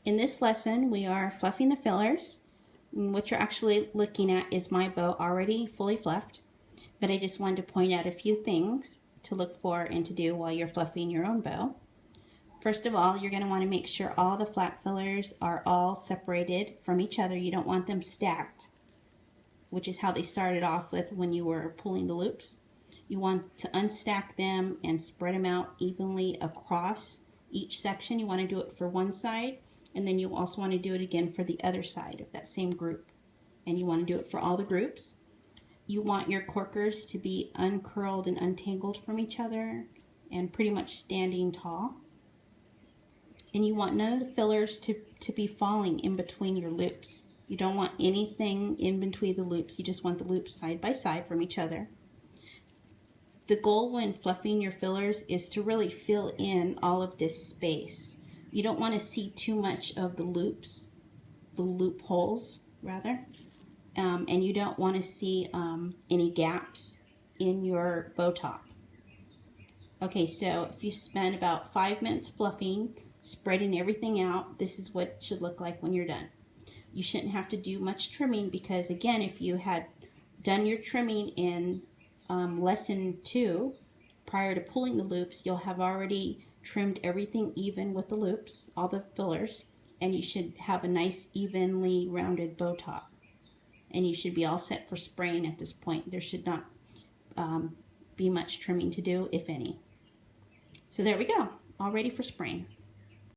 In this lesson, we are fluffing the fillers. And what you're actually looking at is my bow already fully fluffed, but I just wanted to point out a few things to look for and to do while you're fluffing your own bow. First of all, you're going to want to make sure all the flat fillers are all separated from each other. You don't want them stacked, which is how they started off with when you were pulling the loops. You want to unstack them and spread them out evenly across each section. You want to do it for one side, and then you also want to do it again for the other side of that same group. And you want to do it for all the groups. You want your corkers to be uncurled and untangled from each other and pretty much standing tall. And you want none of the fillers to be falling in between your loops. You don't want anything in between the loops. You just want the loops side by side from each other. The goal when fluffing your fillers is to really fill in all of this space. You don't want to see too much of the loops, the loopholes rather, and you don't want to see any gaps in your bow top. Okay, so if you spend about 5 minutes fluffing, spreading everything out, this is what it should look like when you're done. You shouldn't have to do much trimming because, again, if you had done your trimming in lesson 2 prior to pulling the loops, you'll have already trimmed everything even with the loops, all the fillers, and you should have a nice evenly rounded bow top. And you should be all set for spraying at this point. There should not be much trimming to do, if any. So there we go, all ready for spraying.